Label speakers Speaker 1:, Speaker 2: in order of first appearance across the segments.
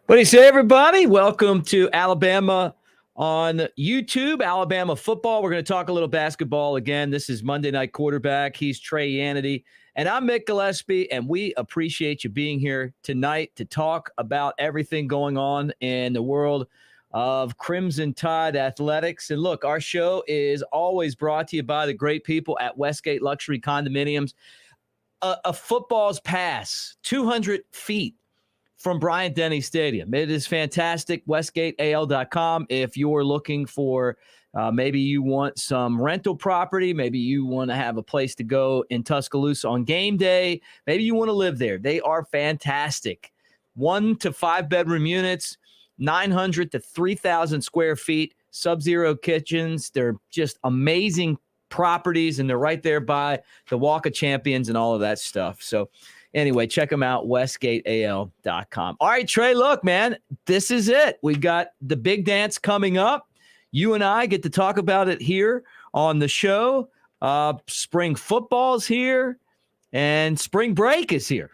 Speaker 1: What do you say, everybody? Welcome to Alabama on YouTube, Alabama football. We're going to talk a little basketball again. This is Monday Night Quarterback. He's Trey Yanity, and I'm Mick Gillispie, and we appreciate you being here tonight to talk about everything going on in the world of Crimson Tide Athletics. And look, our show is always brought to you by the great people at Westgate Luxury Condominiums. A football's pass, 200 feet from Bryant-Denny Stadium. It is fantastic. WestgateAL.com. If you're looking for maybe you want some rental property, maybe you want to have a place to go in Tuscaloosa on game day, maybe you want to live there. They are fantastic. 1 to 5 bedroom units, 900 to 3,000 square feet, sub-zero kitchens. They're just amazing properties, and they're right there by the Walk of Champions and all of that stuff. So anyway, check them out, westgateal.com. All right, Trey, look, man, this is it. We got the big dance coming up. You and I get to talk about it here on the show. Spring football's here, and spring break is here.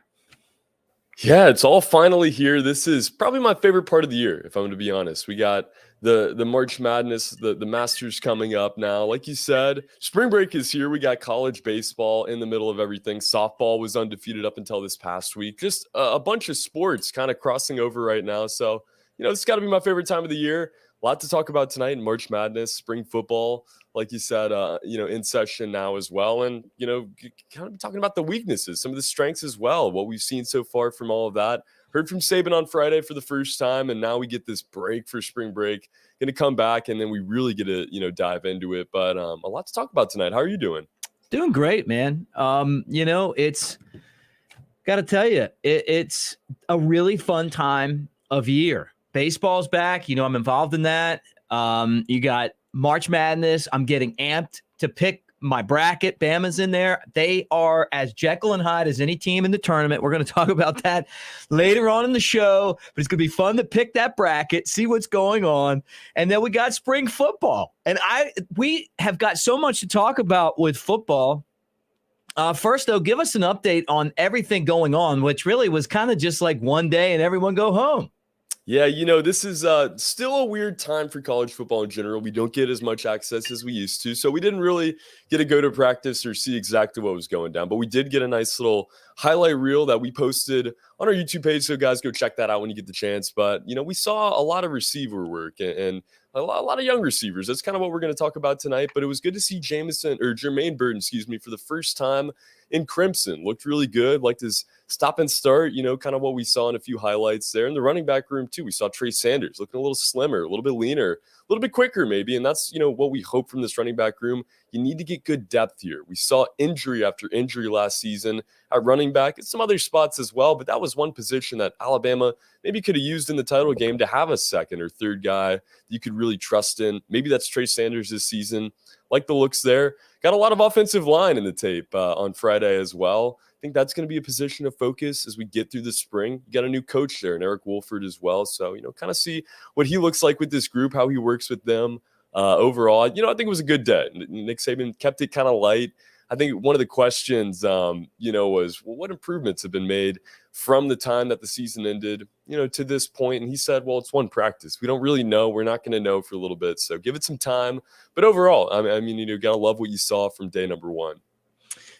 Speaker 2: Yeah, it's all finally here. This is probably my favorite part of the year, if I'm going to be honest. We got the March Madness, the Masters coming up now. Like you said, spring break is here. We got college baseball in the middle of everything. Softball was undefeated up until this past week. Just a bunch of sports kind of crossing over right now. So, it's got to be my favorite time of the year. A lot to talk about tonight in March Madness, spring football, like you said, in session now as well. And, kind of talking about the weaknesses, some of the strengths as well, what we've seen so far from all of that. Heard from Saban on Friday for the first time, and now we get this break for spring break. Going to come back, and then we really get to, dive into it. But a lot to talk about tonight. How are you doing?
Speaker 1: Doing great, man. It's got to tell you, it's a really fun time of year. Baseball's back. I'm involved in that. You got March Madness. I'm getting amped to pick my bracket. Bama's in there. They are as Jekyll and Hyde as any team in the tournament. We're going to talk about that later on in the show, but it's going to be fun to pick that bracket, see what's going on. And then we got spring football. And we have got so much to talk about with football. First, though, give us an update on everything going on, which really was kind of just like one day and everyone go home.
Speaker 2: Yeah, this is still a weird time for college football in general. We don't get as much access as we used to, so we didn't really get to go to practice or see exactly what was going down. But we did get a nice little highlight reel that we posted on our YouTube page, so guys, go check that out when you get the chance. But, we saw a lot of receiver work and a lot of young receivers. That's kind of what we're going to talk about tonight. But it was good to see Jermaine Burton, for the first time in Crimson. Looked really good, liked his stop and start, kind of what we saw in a few highlights there. In the running back room, too, we saw Trey Sanders looking a little slimmer, a little bit leaner, a little bit quicker maybe. And that's, what we hope from this running back room. You need to get good depth here. We saw injury after injury last season at running back and some other spots as well. But that was one position that Alabama maybe could have used in the title game to have a second or third guy you could really trust in. Maybe that's Trey Sanders this season. Like the looks there. Got a lot of offensive line in the tape on Friday as well. I think that's going to be a position of focus as we get through the spring. You got a new coach there, and Eric Wolford as well. So, kind of see what he looks like with this group, how he works with them overall. I think it was a good day. Nick Saban kept it kind of light. I think one of the questions, was, well, what improvements have been made from the time that the season ended, to this point? And he said, well, it's one practice. We don't really know. We're not going to know for a little bit. So give it some time. But overall, I mean, you got to love what you saw from day number one.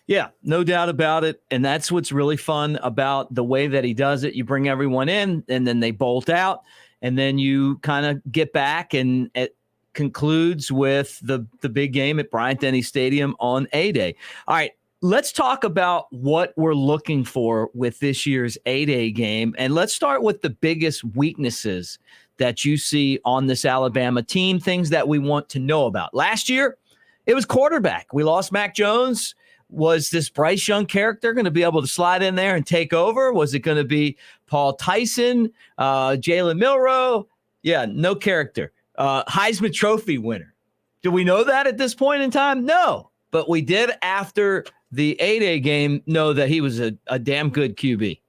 Speaker 1: Yeah, no doubt about it. And that's what's really fun about the way that he does it. You bring everyone in, and then they bolt out, and then you kind of get back, and it concludes with the big game at Bryant-Denny Stadium on A-Day. All right, let's talk about what we're looking for with this year's A-Day game. And let's start with the biggest weaknesses that you see on this Alabama team, things that we want to know about. Last year, it was quarterback. We lost Mac Jones. Was this Bryce Young character going to be able to slide in there and take over? Was it going to be Paul Tyson, Jalen Milroe? Yeah, no character. Heisman Trophy winner. Do we know that at this point in time? No. But we did, after the A-Day game, know that he was a damn good QB.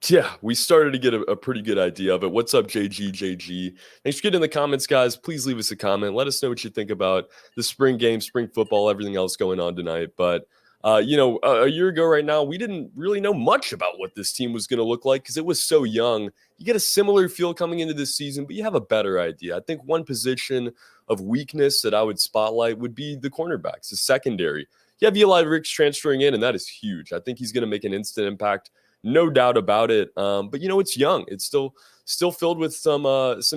Speaker 2: Yeah, we started to get a pretty good idea of it. What's up, JG? Thanks for getting in the comments, guys. Please leave us a comment. Let us know what you think about the spring game, spring football, everything else going on tonight. But A year ago right now, we didn't really know much about what this team was going to look like because it was so young. You get a similar feel coming into this season, but you have a better idea. I think one position of weakness that I would spotlight would be the cornerbacks, the secondary. You have Eli Ricks transferring in, and that is huge. I think he's going to make an instant impact, no doubt about it. But it's young. It's still filled with some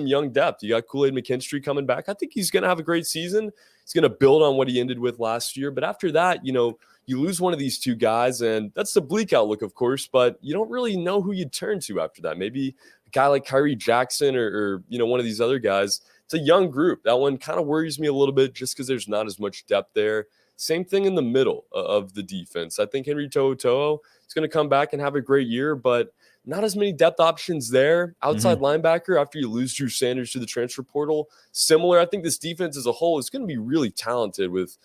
Speaker 2: young depth. You got Kool-Aid McKinstry coming back. I think he's going to have a great season. He's going to build on what he ended with last year. But after that, you lose one of these two guys, and that's the bleak outlook, of course, but you don't really know who you'd turn to after that. Maybe a guy like Kyrie Jackson or one of these other guys. It's a young group. That one kind of worries me a little bit just because there's not as much depth there. Same thing in the middle of the defense. I think Henry To'oTo'o is going to come back and have a great year, but not as many depth options there. Outside linebacker, after you lose Drew Sanders to the transfer portal, similar. I think this defense as a whole is going to be really talented with,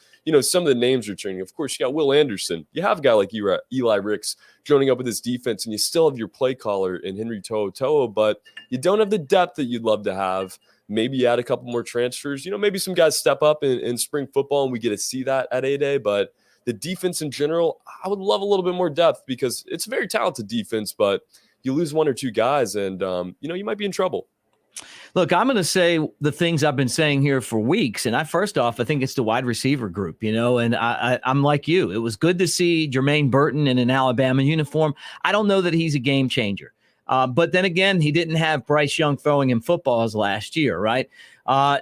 Speaker 2: some of the names returning. Of course, you got Will Anderson. You have a guy like Eli Ricks joining up with this defense, and you still have your play caller in Henry To'oTo'o, but you don't have the depth that you'd love to have. Maybe add a couple more transfers. Maybe some guys step up in spring football, and we get to see that at A-Day, but the defense in general, I would love a little bit more depth because it's a very talented defense, but you lose one or two guys and, you might be in trouble.
Speaker 1: Look, I'm going to say the things I've been saying here for weeks. And first off, I think it's the wide receiver group, and I'm like you. It was good to see Jermaine Burton in an Alabama uniform. I don't know that he's a game changer. But then again, he didn't have Bryce Young throwing him footballs last year, right?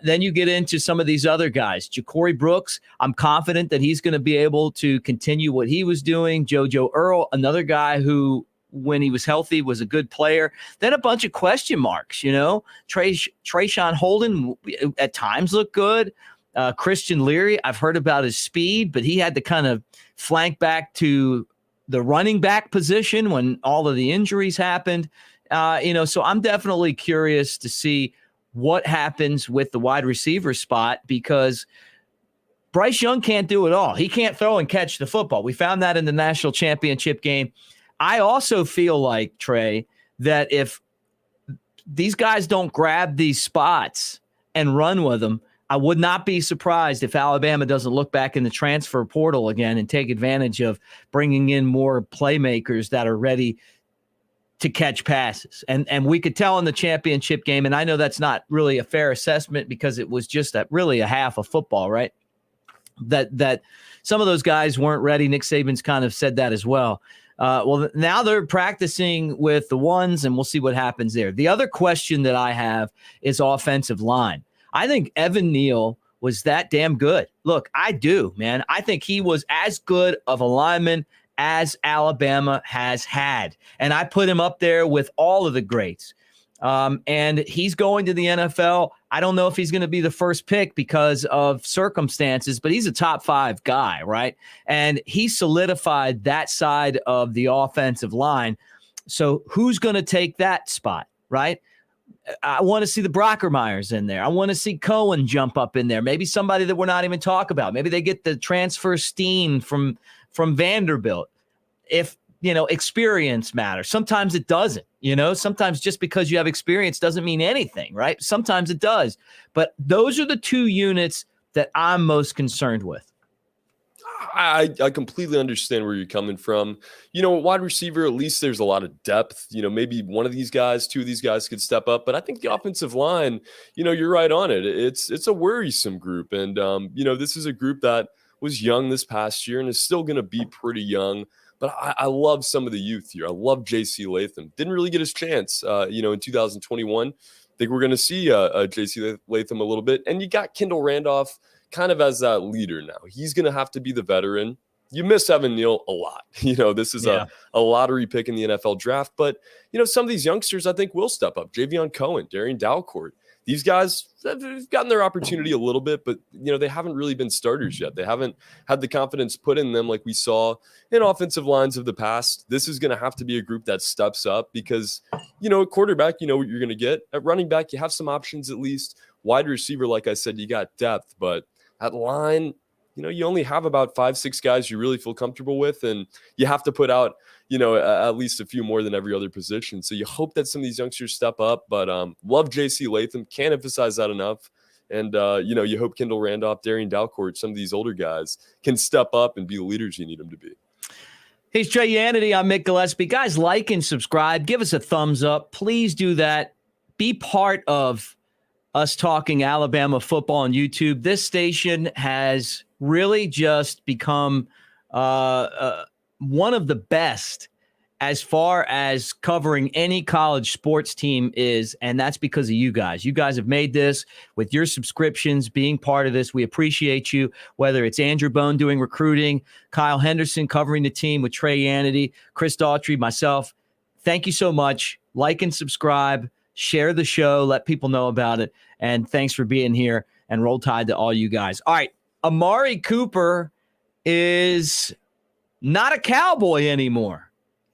Speaker 1: Then you get into some of these other guys. Ja'Cory Brooks, I'm confident that he's going to be able to continue what he was doing. JoJo Earl, another guy who, when he was healthy, was a good player. Then a bunch of question marks, Trayshawn Holden at times looked good. Christian Leary, I've heard about his speed, but he had to kind of flank back to the running back position when all of the injuries happened. So I'm definitely curious to see what happens with the wide receiver spot because Bryce Young can't do it all. He can't throw and catch the football. We found that in the national championship game. I also feel like, Trey, that if these guys don't grab these spots and run with them, I would not be surprised if Alabama doesn't look back in the transfer portal again and take advantage of bringing in more playmakers that are ready to catch passes. And we could tell in the championship game, and I know that's not really a fair assessment because it was just really a half of football, right? That some of those guys weren't ready. Nick Saban's kind of said that as well. Well, now they're practicing with the ones, and we'll see what happens there. The other question that I have is offensive line. I think Evan Neal was that damn good. Look, I do, man. I think he was as good of a lineman as Alabama has had. And I put him up there with all of the greats. And he's going to the NFL. I don't know if he's going to be the first pick because of circumstances, but he's a top 5 guy, right? And he solidified that side of the offensive line. So who's going to take that spot, right? I want to see the Brockermeyers in there. I want to see Cohen jump up in there. Maybe somebody that we're not even talking about. Maybe they get the transfer Steen from Vanderbilt. If experience matters. Sometimes it doesn't, sometimes just because you have experience doesn't mean anything, right? Sometimes it does. But those are the two units that I'm most concerned with.
Speaker 2: I completely understand where you're coming from. Wide receiver, at least there's a lot of depth. Maybe one of these guys, two of these guys could step up. But I think the offensive line, you're right on it. It's a worrisome group. And, this is a group that was young this past year and is still going to be pretty young. But I love some of the youth here. I love J.C. Latham. Didn't really get his chance, in 2021. I think we're going to see J.C. Latham a little bit. And you got Kendall Randolph kind of as that leader now. He's going to have to be the veteran. You miss Evan Neal a lot. This is a lottery pick in the NFL draft. But, some of these youngsters I think will step up. Javion Cohen, Darian Dalcourt. These guys have gotten their opportunity a little bit, but, they haven't really been starters yet. They haven't had the confidence put in them like we saw in offensive lines of the past. This is going to have to be a group that steps up because, at quarterback, you know what you're going to get. At running back, you have some options at least. Wide receiver, like I said, you got depth, but at line, you only have about 5-6 guys you really feel comfortable with, and you have to put out, at least a few more than every other position. So you hope that some of these youngsters step up, but love J.C. Latham. Can't emphasize that enough. And, you hope Kendall Randolph, Darian Dalcourt, some of these older guys can step up and be the leaders you need them to be.
Speaker 1: He's Trey Yanity. I'm Mick Gillispie. Guys, like and subscribe. Give us a thumbs up. Please do that. Be part of us talking Alabama football on YouTube. This station has really just become one of the best as far as covering any college sports team is, and that's because of you guys. You guys have made this with your subscriptions, being part of this. We appreciate you, whether it's Andrew Bone doing recruiting, Kyle Henderson covering the team with Trey Yanity, Chris Daughtry, myself. Thank you so much. Like and subscribe, share the show, let people know about it, and thanks for being here, and Roll Tide to all you guys. All right, Amari Cooper is not a Cowboy anymore.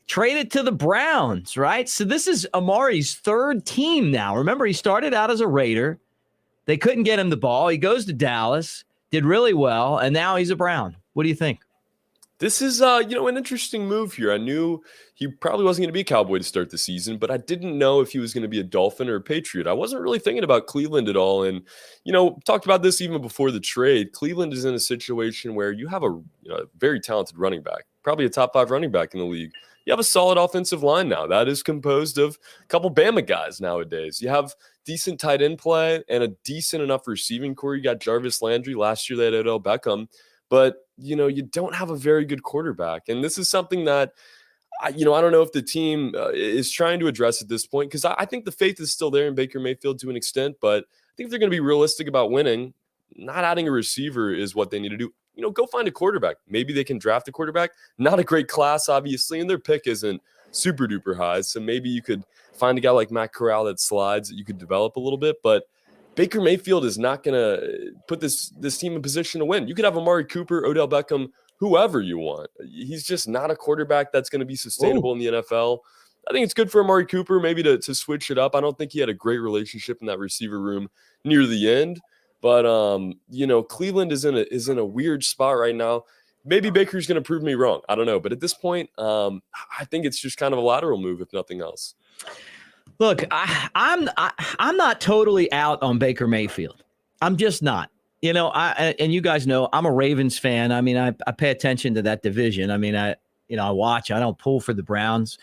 Speaker 1: Traded to the Browns, right? So this is Amari's third team now. Remember, he started out as a Raider. They couldn't get him the ball. He goes to Dallas, did really well, and now he's a Brown. What do you think?
Speaker 2: This is, an interesting move here. I knew he probably wasn't going to be a Cowboy to start the season, but I didn't know if he was going to be a Dolphin or a Patriot. I wasn't really thinking about Cleveland at all. And, talked about this even before the trade. Cleveland is in a situation where you have a very talented running back, probably a top 5 running back in the league. You have a solid offensive line now that is composed of a couple Bama guys nowadays. You have decent tight end play and a decent enough receiving core. You got Jarvis Landry. Last year they had Odell Beckham. But, you don't have a very good quarterback. And this is something that, I don't know if the team is trying to address at this point, because I think the faith is still there in Baker Mayfield to an extent. But I think if they're going to be realistic about winning, not adding a receiver is what they need to do. Go find a quarterback. Maybe they can draft a quarterback. Not a great class, obviously, and their pick isn't super duper high. So maybe you could find a guy like Matt Corral that slides that you could develop a little bit. But Baker Mayfield is not going to put this team in position to win. You could have Amari Cooper, Odell Beckham, whoever you want. He's just not a quarterback that's going to be sustainable in the NFL. I think it's good for Amari Cooper maybe to switch it up. I don't think he had a great relationship in that receiver room near the end. But, Cleveland is in a weird spot right now. Maybe Baker's going to prove me wrong. I don't know. But at this point, I think it's just kind of a lateral move, if nothing else.
Speaker 1: Look, I'm not totally out on Baker Mayfield. I'm just not. And you guys know I'm a Ravens fan. I mean, I pay attention to that division. I mean, I watch. I don't pull for the Browns,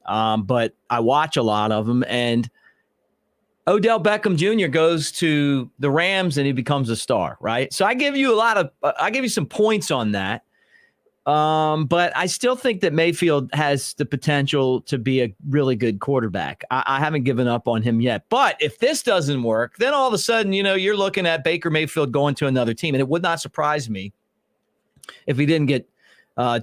Speaker 1: but I watch a lot of them. And Odell Beckham Jr. goes to the Rams and he becomes a star, right? So I give you some points on that. But I still think that Mayfield has the potential to be a really good quarterback. I haven't given up on him yet. But if this doesn't work, then all of a sudden, you're looking at Baker Mayfield going to another team. And it would not surprise me if he didn't get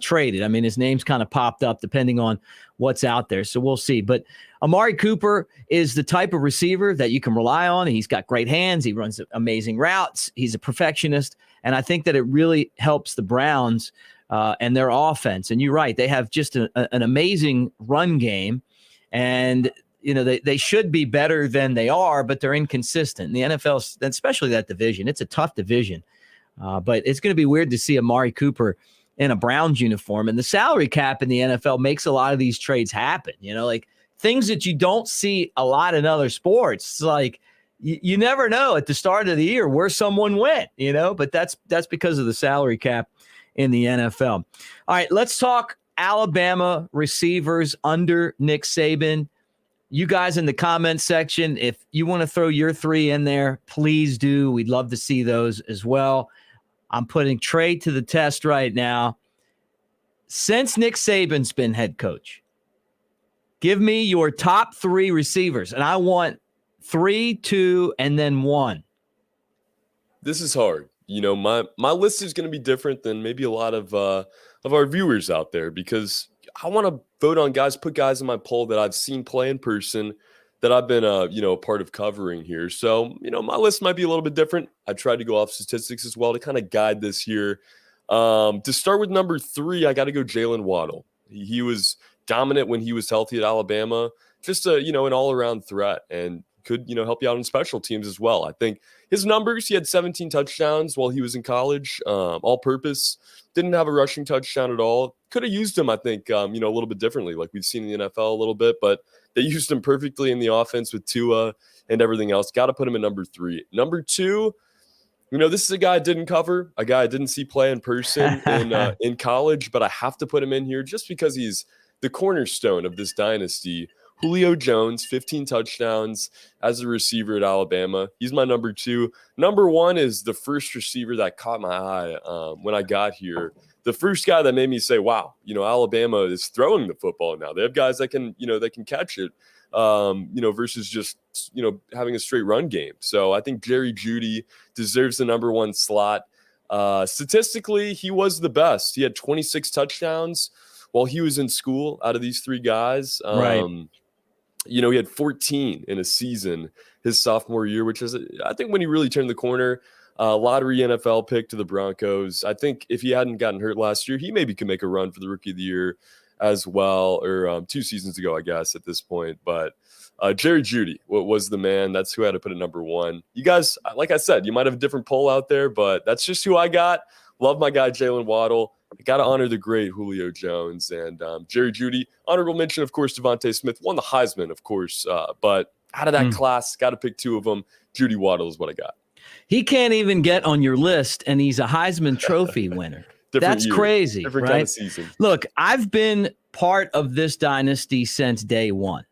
Speaker 1: traded. I mean, his name's kind of popped up depending on what's out there. So we'll see. But Amari Cooper is the type of receiver that you can rely on. He's got great hands. He runs amazing routes. He's a perfectionist. And I think that it really helps the Browns and their offense. And you're right. They have just an amazing run game. And, they should be better than they are, but they're inconsistent. The NFL, especially that division, it's a tough division. But it's going to be weird to see Amari Cooper in a Browns uniform. And the salary cap in the NFL makes a lot of these trades happen. Like things that you don't see a lot in other sports. It's like you never know at the start of the year where someone went, but that's because of the salary cap in the NFL. All right, let's talk Alabama receivers under Nick Saban. You guys in the comments section, if you want to throw your 3 in there, please do. We'd love to see those as well. I'm putting Trey to the test right now. Since Nick Saban's been head coach, give me your top 3 receivers, and I want 3, 2, and then 1.
Speaker 2: This is hard. My list is going to be different than maybe a lot of our viewers out there, because I want to vote on guys, put guys in my poll that I've seen play in person, that I've been a part of covering here. So, my list might be a little bit different. I tried to go off statistics as well to kind of guide this here. To start with number 3, I got to go Jalen Waddle. He was dominant when he was healthy at Alabama, just an all-around threat. And could, help you out on special teams as well. I think his numbers, he had 17 touchdowns while he was in college, all purpose. Didn't have a rushing touchdown at all. Could have used him, I think, a little bit differently, like we've seen in the NFL a little bit, but they used him perfectly in the offense with Tua and everything else. Got to put him at number 3. Number 2, this is a guy I didn't cover, a guy I didn't see play in person in college, but I have to put him in here just because he's the cornerstone of this dynasty. Julio Jones, 15 touchdowns as a receiver at Alabama. He's my number 2. Number 1 is the first receiver that caught my eye when I got here. The first guy that made me say, wow, Alabama is throwing the football now. They have guys that can catch it, versus just, having a straight run game. So I think Jerry Jeudy deserves the number 1 slot. Statistically, he was the best. He had 26 touchdowns while he was in school out of these 3 guys.
Speaker 1: Right.
Speaker 2: He had 14 in a season his sophomore year, which is, I think, when he really turned the corner. Lottery NFL pick to the Broncos. I think if he hadn't gotten hurt last year, he maybe could make a run for the Rookie of the Year as well, or 2 seasons ago, I guess, at this point. But Jerry Jeudy was the man. That's who I had to put at number 1. You guys, like I said, you might have a different poll out there, but that's just who I got. Love my guy, Jalen Waddle. I got to honor the great Julio Jones and Jerry Jeudy. Honorable mention, of course, Devontae Smith. Won the Heisman, of course. But out of that class, got to pick 2 of them. Jeudy Waddle is what I got.
Speaker 1: He can't even get on your list, and he's a Heisman Trophy winner. That's year. Crazy,
Speaker 2: different
Speaker 1: right?
Speaker 2: Kind of season.
Speaker 1: Look, I've been part of this dynasty since day one.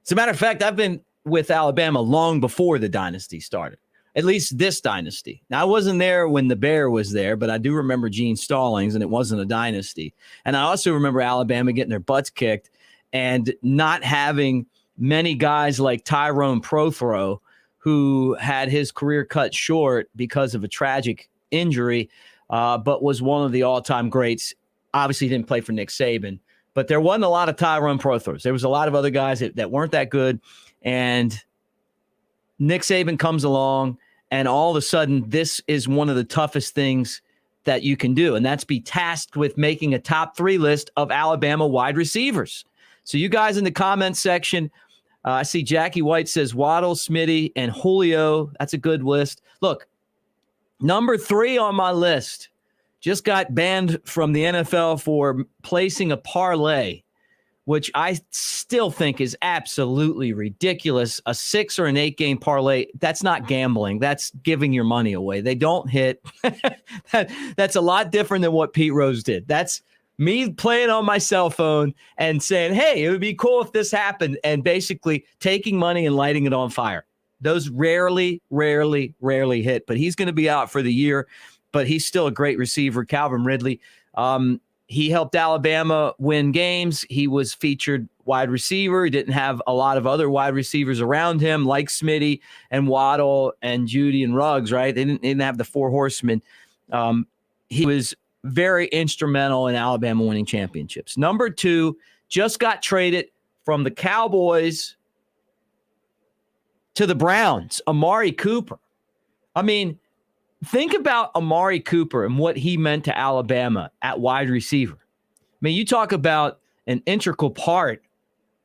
Speaker 1: As a matter of fact, I've been with Alabama long before the dynasty started. At least this dynasty. Now, I wasn't there when the Bear was there, but I do remember Gene Stallings, and it wasn't a dynasty. And I also remember Alabama getting their butts kicked and not having many guys like Tyrone Prothro, who had his career cut short because of a tragic injury, but was one of the all-time greats. Obviously, he didn't play for Nick Saban, but there wasn't a lot of Tyrone Prothros. There was a lot of other guys that weren't that good, and Nick Saban comes along, and all of a sudden, this is one of the toughest things that you can do, and that's be tasked with making a top 3 list of Alabama wide receivers. So you guys in the comments section, I see Jackie White says Waddle, Smitty, and Julio. That's a good list. Look, number 3 on my list just got banned from the NFL for placing a parlay, which I still think is absolutely ridiculous. A 6 or an 8 game parlay, that's not gambling. That's giving your money away. They don't hit. That's a lot different than what Pete Rose did. That's me playing on my cell phone and saying, hey, it would be cool if this happened, and basically taking money and lighting it on fire. Those rarely hit, but he's going to be out for the year, but he's still a great receiver. Calvin Ridley. He helped Alabama win games. He was featured wide receiver. He didn't have a lot of other wide receivers around him, like Smitty and Waddle and Jeudy and Ruggs, right? They didn't have the 4 horsemen. He was very instrumental in Alabama winning championships. Number 2, just got traded from the Cowboys to the Browns, Amari Cooper. I mean, think about Amari Cooper and what he meant to Alabama at wide receiver. I mean, you talk about an integral part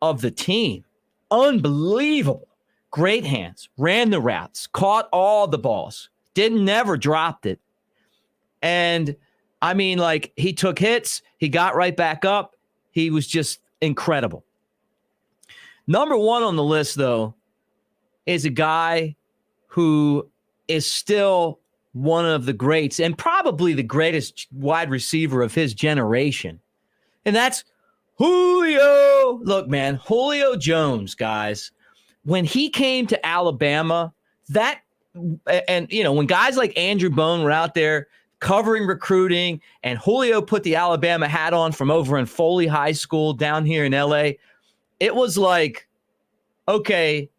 Speaker 1: of the team. Unbelievable. Great hands, ran the routes, caught all the balls, never dropped it. And I mean, like, he took hits, he got right back up. He was just incredible. Number 1 on the list, though, is a guy who is still one of the greats and probably the greatest wide receiver of his generation. And that's Julio. Look, man, Julio Jones, guys, when he came to Alabama, when guys like Andrew Bone were out there covering recruiting, and Julio put the Alabama hat on from over in Foley High School down here in LA, it was like, okay,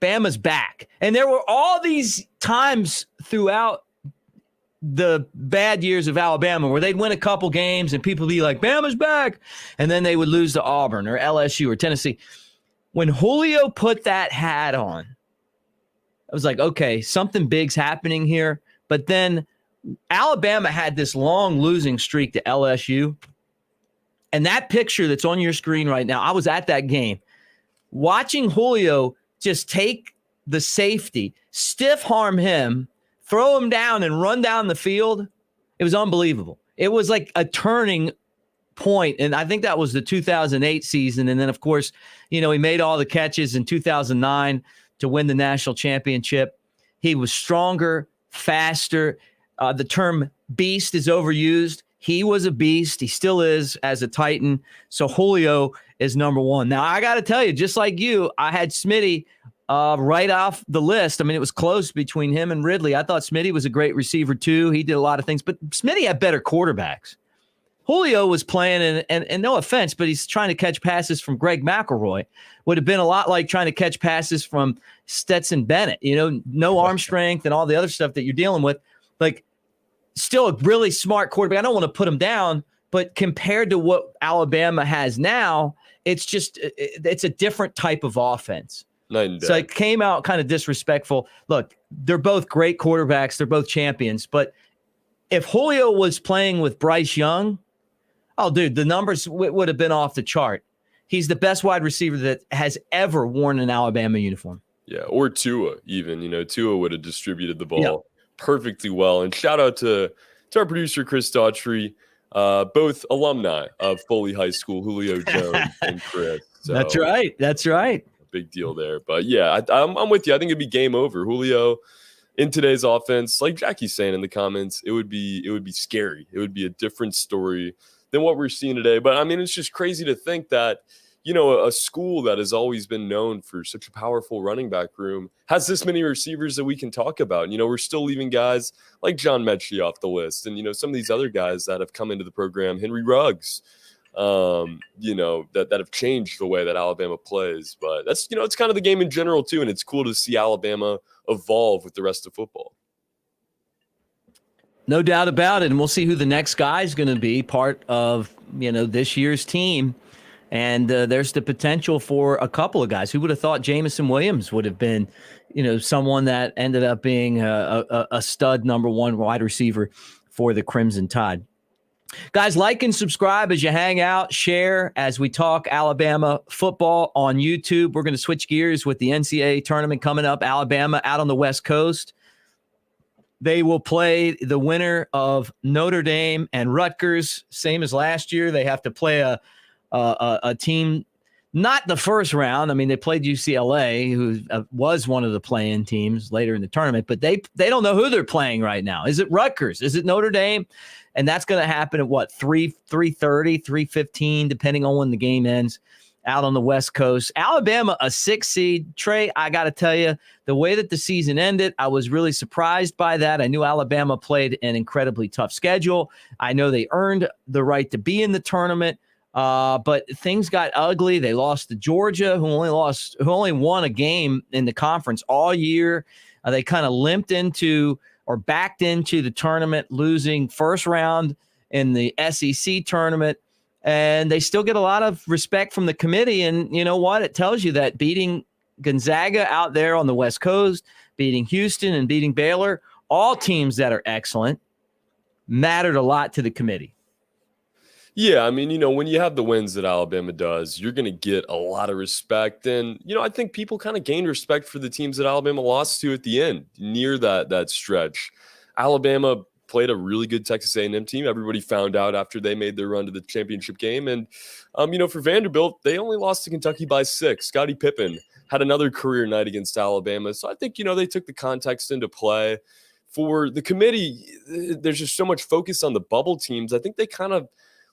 Speaker 1: Bama's back. And there were all these times throughout the bad years of Alabama where they'd win a couple games and people would be like, Bama's back. And then they would lose to Auburn or LSU or Tennessee. When Julio put that hat on, I was like, okay, something big's happening here. But then Alabama had this long losing streak to LSU. And that picture that's on your screen right now, I was at that game watching Julio just take the safety, stiff arm him, throw him down, and run down the field. It was unbelievable. It was like a turning point, and I think that was the 2008 season. And then, of course, he made all the catches in 2009 to win the national championship. He was stronger, faster. The term beast is overused. He was a beast. He still is as a Titan. So Julio is number one. Now, I got to tell you, just like you, I had Smitty right off the list. I mean, it was close between him and Ridley. I thought Smitty was a great receiver too. He did a lot of things, but Smitty had better quarterbacks. Julio was playing, and no offense, but he's trying to catch passes from Greg McElroy. Would have been a lot like trying to catch passes from Stetson Bennett. No arm strength and all the other stuff that you're dealing with. Like, still a really smart quarterback. I don't want to put him down, but compared to what Alabama has now, it's a different type of offense. So it came out kind of disrespectful. Look, they're both great quarterbacks. They're both champions. But if Julio was playing with Bryce Young, oh, dude, the numbers would have been off the chart. He's the best wide receiver that has ever worn an Alabama uniform.
Speaker 2: Yeah, or Tua even. Tua would have distributed the ball perfectly well. And shout out to our producer, Chris Daughtry, both alumni of Foley High School, Julio Jones and Chris. So,
Speaker 1: That's right.
Speaker 2: Big deal there. But yeah, I'm with you. I think it'd be game over. Julio in today's offense, like Jackie's saying in the comments, it would be scary. It would be a different story than what we're seeing today. But I mean, it's just crazy to think that, a school that has always been known for such a powerful running back room has this many receivers that we can talk about. We're still leaving guys like John Mechie off the list. And, some of these other guys that have come into the program, Henry Ruggs, that have changed the way that Alabama plays. But that's, it's kind of the game in general too. And it's cool to see Alabama evolve with the rest of football.
Speaker 1: No doubt about it. And we'll see who the next guy is going to be part of, this year's team. And there's the potential for a couple of guys. Who would have thought Jamison Williams would have been, someone that ended up being a stud number one wide receiver for the Crimson Tide. Guys, like and subscribe as you hang out, share as we talk Alabama football on YouTube. We're going to switch gears with the NCAA tournament coming up. Alabama out on the West Coast. They will play the winner of Notre Dame and Rutgers, same as last year. They have to play a team, not the first round. I mean, they played UCLA, who was one of the play-in teams later in the tournament, but they don't know who they're playing right now. Is it Rutgers? Is it Notre Dame? And that's going to happen at 3:30, 3:15, depending on when the game ends, out on the West Coast. Alabama, a 6 seed. Trey, I got to tell you, the way that the season ended, I was really surprised by that. I knew Alabama played an incredibly tough schedule. I know they earned the right to be in the tournament. But things got ugly. They lost to Georgia, who only won a game in the conference all year. They kind of limped into or backed into the tournament, losing first round in the SEC tournament. And they still get a lot of respect from the committee. And you know what? It tells you that beating Gonzaga out there on the West Coast, beating Houston and beating Baylor, all teams that are excellent, mattered a lot to the committee.
Speaker 2: Yeah, I mean, when you have the wins that Alabama does, you're going to get a lot of respect. And, I think people kind of gained respect for the teams that Alabama lost to at the end, near that stretch. Alabama played a really good Texas A&M team. Everybody found out after they made their run to the championship game. And, for Vanderbilt, they only lost to Kentucky by 6. Scottie Pippen had another career night against Alabama. So I think, they took the context into play. For the committee, there's just so much focus on the bubble teams. I think they kind of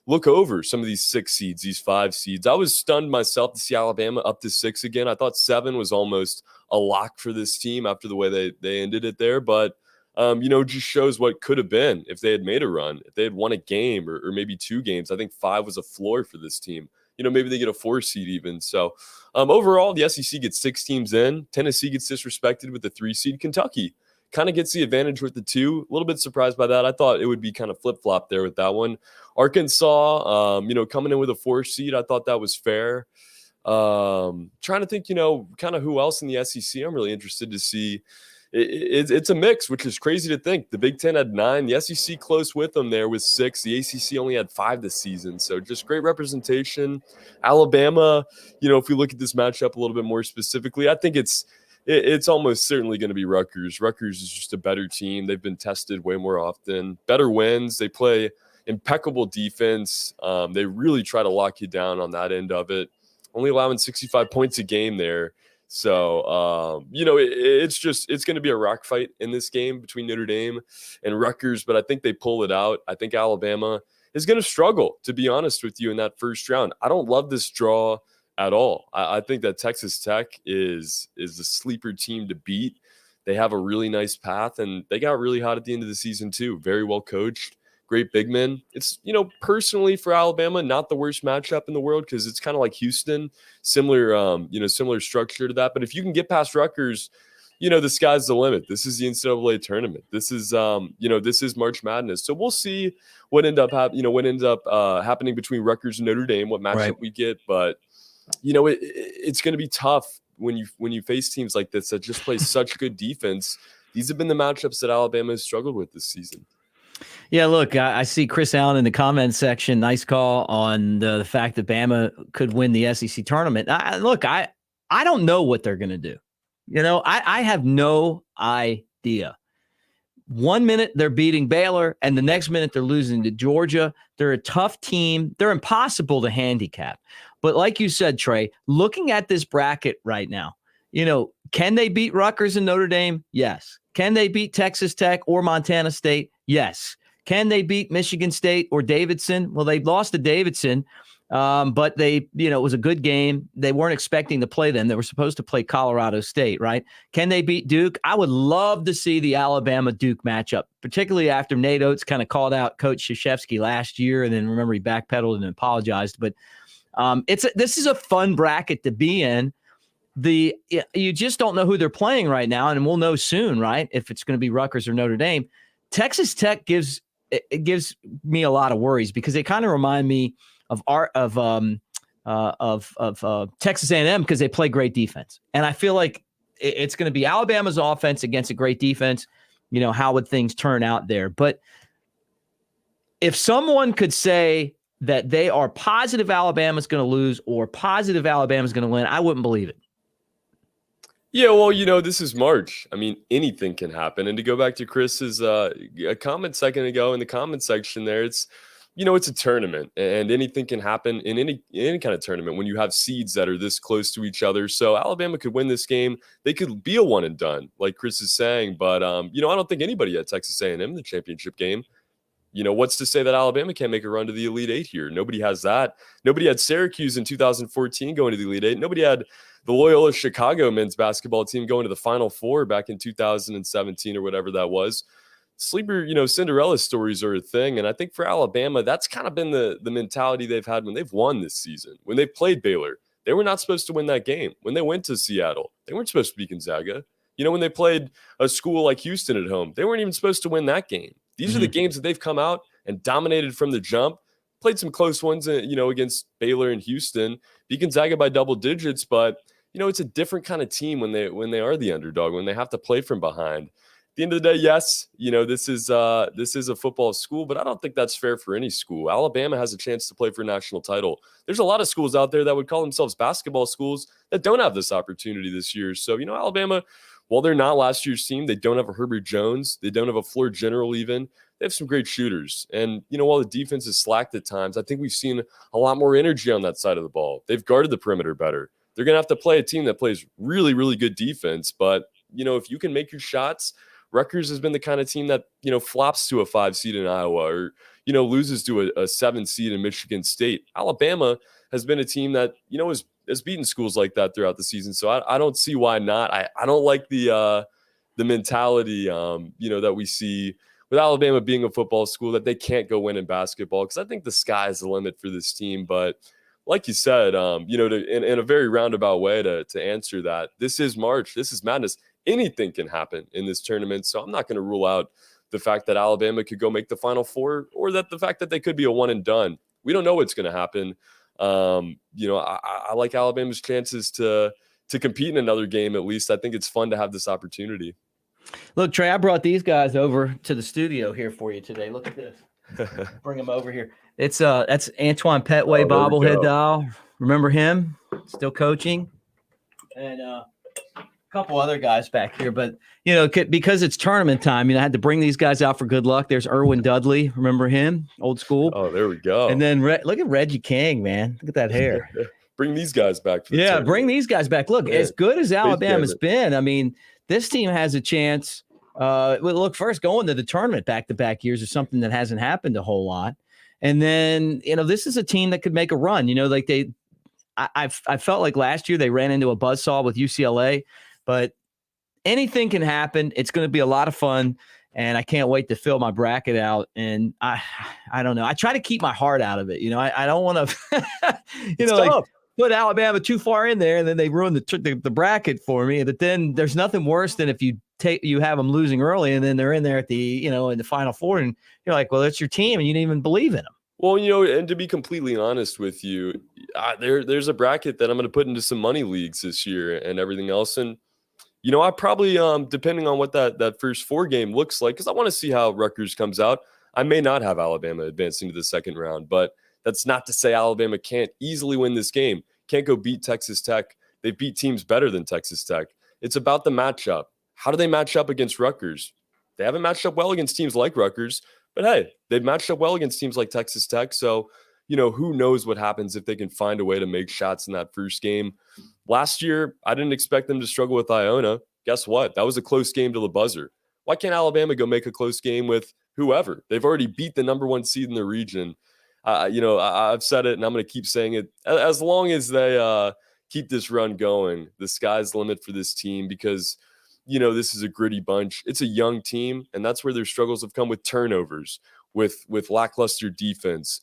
Speaker 2: look over some of these 6 seeds, these 5 seeds. I was stunned myself to see Alabama up to 6 again. I thought 7 was almost a lock for this team after the way they ended it there. But, just shows what could have been if they had made a run, if they had won a game or maybe 2 games. I think 5 was a floor for this team. Maybe they get a 4 seed even. So overall, the SEC gets 6 teams in. Tennessee gets disrespected with the 3 seed. Kentucky kind of gets the advantage with the 2. A little bit surprised by that. I thought it would be kind of flip-flop there with that one. Arkansas, coming in with a 4 seed, I thought that was fair. Trying to think, kind of who else in the SEC I'm really interested to see it's a mix, which is crazy to think. The Big Ten had 9, the SEC close with them there with 6, the ACC only had 5 this season. So just great representation. Alabama, if we look at this matchup a little bit more specifically, I think it's almost certainly going to be Rutgers. Rutgers is just a better team. They've been tested way more often. Better wins. They play impeccable defense. They really try to lock you down on that end of it. Only allowing 65 points a game there. So, it's going to be a rock fight in this game between Notre Dame and Rutgers, but I think they pull it out. I think Alabama is going to struggle, to be honest with you, in that first round. I don't love this draw at all. I think that Texas Tech is a sleeper team to beat. They have a really nice path, and they got really hot at the end of the season too. Very well coached. Great big men. It's, personally for Alabama, not the worst matchup in the world because it's kind of like Houston, similar structure to that. But if you can get past Rutgers, the sky's the limit. This is the NCAA tournament. This is, this is March Madness. So we'll see what ends up happening between Rutgers and Notre Dame, what matchup we get. But, it's going to be tough when you face teams like this that just play such good defense. These have been the matchups that Alabama has struggled with this season.
Speaker 1: Yeah, look, I see Chris Allen in the comments section. Nice call on the fact that Bama could win the SEC tournament. I don't know what they're going to do. I have no idea. 1 minute they're beating Baylor, and the next minute they're losing to Georgia. They're a tough team. They're impossible to handicap. But like you said, Trey, looking at this bracket right now, can they beat Rutgers and Notre Dame? Yes. Can they beat Texas Tech or Montana State? Yes. Can they beat Michigan State or Davidson? Well, they lost to Davidson, but it was a good game. They weren't expecting to play them. They were supposed to play Colorado State, right? Can they beat Duke? I would love to see the Alabama-Duke matchup, particularly after Nate Oates kind of called out Coach Krzyzewski last year, and then remember he backpedaled and apologized. But this is a fun bracket to be in. You just don't know who they're playing right now, and we'll know soon, right? If it's going to be Rutgers or Notre Dame. Texas Tech gives me a lot of worries because they kind of remind me of Texas A&M because they play great defense, and I feel like it's going to be Alabama's offense against a great defense. How would things turn out there? But if someone could say that they are positive Alabama's going to lose or positive Alabama's going to win, I wouldn't believe it.
Speaker 2: Yeah, well, this is March. I mean, anything can happen. And to go back to Chris's a comment second ago in the comment section there, it's a tournament and anything can happen in any kind of tournament when you have seeds that are this close to each other. So Alabama could win this game. They could be a one and done, like Chris is saying. But, I don't think anybody at Texas A&M in the championship game. What's to say that Alabama can't make a run to the Elite Eight here? Nobody has that. Nobody had Syracuse in 2014 going to the Elite Eight. Nobody had the Loyola Chicago men's basketball team going to the Final Four back in 2017 or whatever that was. Sleeper, Cinderella stories are a thing. And I think for Alabama, that's kind of been the mentality they've had when they've won this season. When they played Baylor, they were not supposed to win that game. When they went to Seattle, they weren't supposed to beat Gonzaga. When they played a school like Houston at home, they weren't even supposed to win that game. These are the games that they've come out and dominated from the jump. Played some close ones, against Baylor and Houston. Beat Gonzaga by double digits, but it's a different kind of team when they are the underdog, when they have to play from behind. At the end of the day, yes, this is a football school, but I don't think that's fair for any school. Alabama has a chance to play for a national title. There's a lot of schools out there that would call themselves basketball schools that don't have this opportunity this year. So, Alabama, while they're not last year's team, they don't have a Herbert Jones. They don't have a floor general even. They have some great shooters. And, while the defense is slacked at times, I think we've seen a lot more energy on that side of the ball. They've guarded the perimeter better. They're going to have to play a team that plays really, really good defense. But, if you can make your shots, Rutgers has been the kind of team that, flops to a 5 seed in Iowa or, loses to a 7 seed in Michigan State. Alabama has been a team that, has beaten schools like that throughout the season. So I don't see why not. I don't like the mentality, that we see with Alabama being a football school that they can't go win in basketball, because I think the sky is the limit for this team. But like you said, in a very roundabout way to answer that, this is March. This is madness. Anything can happen in this tournament. So I'm not going to rule out the fact that Alabama could go make the Final Four or that the fact that they could be a one and done. We don't know what's going to happen. I like Alabama's chances to compete in another game. At least I think it's fun to have this opportunity.
Speaker 1: Look, Trey, I brought these guys over to the studio here for you today. Look at this. Bring them over here. It's that's Antoine Petway bobblehead doll. Remember him? Still coaching. And a couple other guys back here, but because it's tournament time, I had to bring these guys out for good luck. There's Erwin Dudley. Remember him? Old school.
Speaker 2: Oh, there we go.
Speaker 1: And then look at Reggie King, man. Look at that hair.
Speaker 2: Bring these guys back.
Speaker 1: Bring these guys back. Look, as good as Alabama's been, I mean, this team has a chance. Look, first going to the tournament back-to-back years is something that hasn't happened a whole lot. And then, this is a team that could make a run. I felt like last year they ran into a buzzsaw with UCLA, but anything can happen. It's going to be a lot of fun, and I can't wait to fill my bracket out. And I don't know. I try to keep my heart out of it. I don't want to, put Alabama too far in there, and then they ruin the bracket for me. But then there's nothing worse than if you have them losing early, and then they're in there at the in the Final Four, and you're like, well, it's your team, and you didn't even believe in them.
Speaker 2: Well, and to be completely honest with you, there's a bracket that I'm going to put into some money leagues this year and everything else. And, I probably, depending on what that first 4 game looks like, because I want to see how Rutgers comes out, I may not have Alabama advancing to the second round, but that's not to say Alabama can't easily win this game, can't go beat Texas Tech. They beat teams better than Texas Tech. It's about the matchup. How do they match up against Rutgers? They haven't matched up well against teams like Rutgers, but hey, they've matched up well against teams like Texas Tech. So, who knows what happens if they can find a way to make shots in that first game. Last year, I didn't expect them to struggle with Iona. Guess what? That was a close game to the buzzer. Why can't Alabama go make a close game with whoever? They've already beat the number 1 seed in the region. I've said it, and I'm going to keep saying it. As long as they keep this run going, the sky's the limit for this team because, this is a gritty bunch. It's a young team, and that's where their struggles have come with turnovers, with lackluster defense.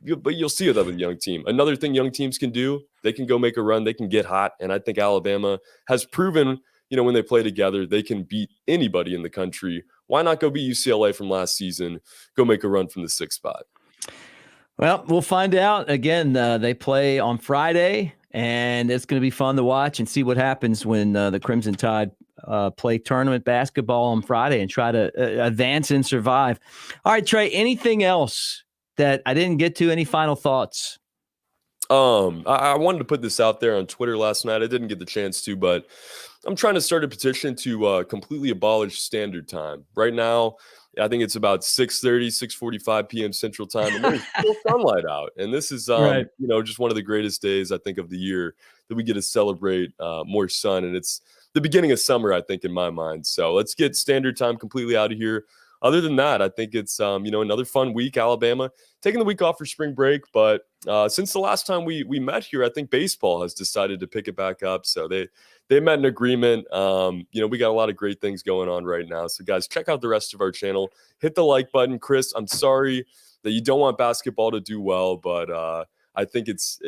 Speaker 2: But you'll see it with a young team. Another thing young teams can do, they can go make a run. They can get hot, and I think Alabama has proven, when they play together, they can beat anybody in the country. Why not go beat UCLA from last season, go make a run from the 6th spot?
Speaker 1: Well, we'll find out. Again, they play on Friday, and it's going to be fun to watch and see what happens when the Crimson Tide play tournament basketball on Friday and try to advance and survive. All right, Trey, anything else that I didn't get to? Any final thoughts?
Speaker 2: I wanted to put this out there on Twitter last night. I didn't get the chance to, but I'm trying to start a petition to completely abolish standard time. Right now, I think it's about 6:30, 6:45 p.m. Central Time, and there's still sunlight out. And this is,
Speaker 1: right.
Speaker 2: Just one of the greatest days, I think, of the year that we get to celebrate more sun. And it's the beginning of summer, I think, in my mind. So let's get standard time completely out of here. Other than that, I think it's, another fun week. Alabama taking the week off for spring break. But since the last time we met here, I think baseball has decided to pick it back up. So they met in agreement. We got a lot of great things going on right now. So guys, check out the rest of our channel. Hit the like button. Chris, I'm sorry that you don't want basketball to do well, but I think it's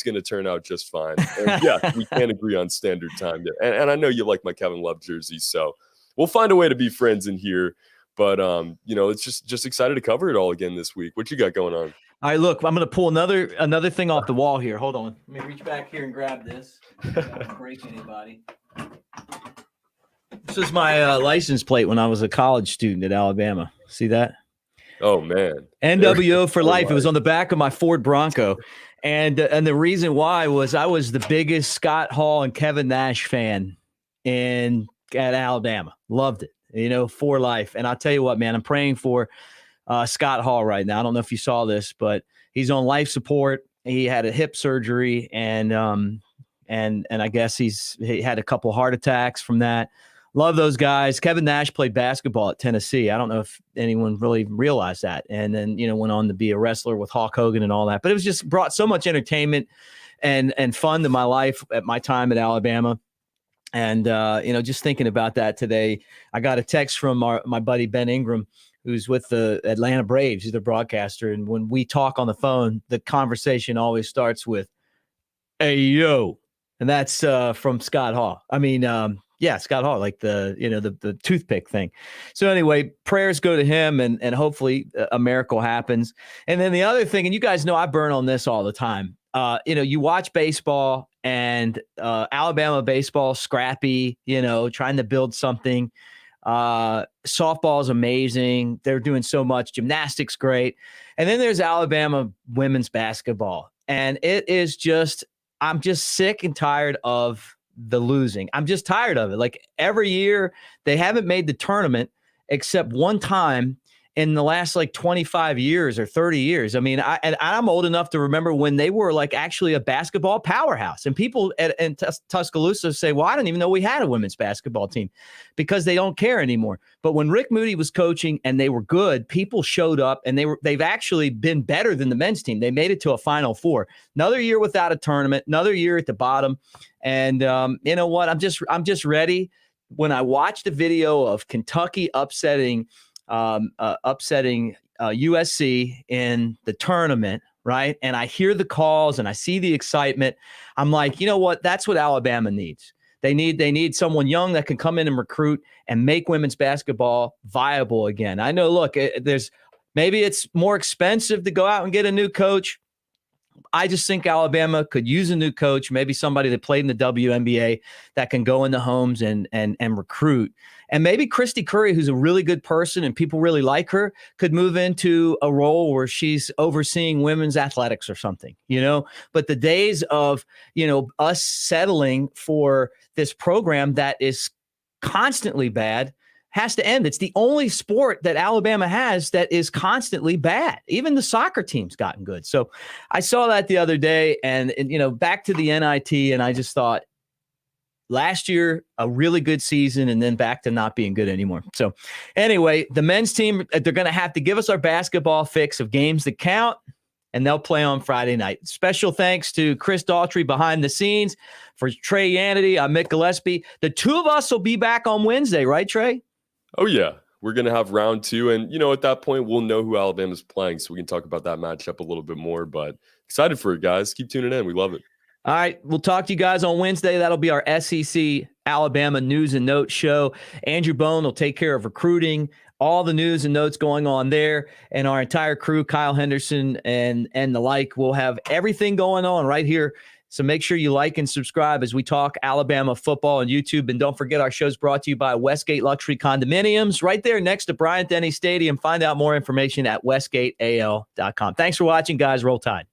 Speaker 2: going to turn out just fine. And yeah, we can't agree on standard time yet. And I know you like my Kevin Love jersey, so we'll find a way to be friends in here. But it's just excited to cover it all again this week. What you got going on?
Speaker 1: All right, look, I'm going to pull another thing off the wall here. Hold on. Let me reach back here and grab this. Don't break anybody. This is my license plate when I was a college student at Alabama. See that?
Speaker 2: Oh, man.
Speaker 1: NWO for life. It was on the back of my Ford Bronco. And the reason why was I was the biggest Scott Hall and Kevin Nash fan at Alabama. Loved it, for life. And I'll tell you what, man, I'm praying for Scott Hall right now. I don't know if you saw this, but he's on life support. He had a hip surgery, and I guess he had a couple heart attacks from that. Love those guys. Kevin Nash played basketball at Tennessee. I don't know if anyone really realized that. And then, went on to be a wrestler with Hulk Hogan and all that. But it was just brought so much entertainment and fun to my life at my time at Alabama. And, just thinking about that today, I got a text from my buddy Ben Ingram, who's with the Atlanta Braves. He's the broadcaster. And when we talk on the phone, the conversation always starts with, "Hey, yo." And that's from Scott Hall. I mean, Scott Hall, like the toothpick thing. So anyway, prayers go to him, and hopefully a miracle happens. And then the other thing, and you guys know I burn on this all the time. You watch baseball, and Alabama baseball, scrappy, trying to build something. Softball is amazing. They're doing so much. Gymnastics, great. And then there's Alabama women's basketball. And it is just, I'm just sick and tired of the losing. I'm just tired of it. Like every year, they haven't made the tournament except one time in the last like 25 years or 30 years. I mean, I'm old enough to remember when they were like actually a basketball powerhouse. And people in Tuscaloosa say, well, I didn't even know we had a women's basketball team, because they don't care anymore. But when Rick Moody was coaching and they were good, people showed up, and they've actually been better than the men's team. They made it to a Final Four. Another year without a tournament, another year at the bottom. And you know what? I'm just ready. When I watch the video of Kentucky upsetting USC in the tournament, right? And I hear the calls and I see the excitement. I'm like, you know what? That's what Alabama needs. They need someone young that can come in and recruit and make women's basketball viable again. I know, look, maybe it's more expensive to go out and get a new coach. I just think Alabama could use a new coach, maybe somebody that played in the WNBA that can go into homes and recruit. And maybe Christy Curry, who's a really good person and people really like her, could move into a role where she's overseeing women's athletics or something, you know. But the days of, you know, us settling for this program that is constantly bad has to end. It's the only sport that Alabama has that is constantly bad. Even the soccer team's gotten good. So I saw that the other day, and you know, back to the NIT, and I just thought, last year, a really good season, and then back to not being good anymore. So anyway, the men's team, they're going to have to give us our basketball fix of games that count, and they'll play on Friday night. Special thanks to Chris Daughtry behind the scenes. For Trey Yanity, I'm Mick Gillispie. The two of us will be back on Wednesday, right, Trey?
Speaker 2: Oh, yeah. We're going to have round 2. And, you know, at that point, we'll know who Alabama's playing, so we can talk about that matchup a little bit more. But excited for it, guys. Keep tuning in. We love it.
Speaker 1: All right. We'll talk to you guys on Wednesday. That'll be our SEC Alabama News and Notes show. Andrew Bone will take care of recruiting, all the news and notes going on there. And our entire crew, Kyle Henderson and the like, will have everything going on right here. So make sure you like and subscribe as we talk Alabama football on YouTube. And don't forget, our show's brought to you by Westgate Luxury Condominiums, right there next to Bryant-Denny Stadium. Find out more information at westgateal.com. Thanks for watching, guys. Roll Tide.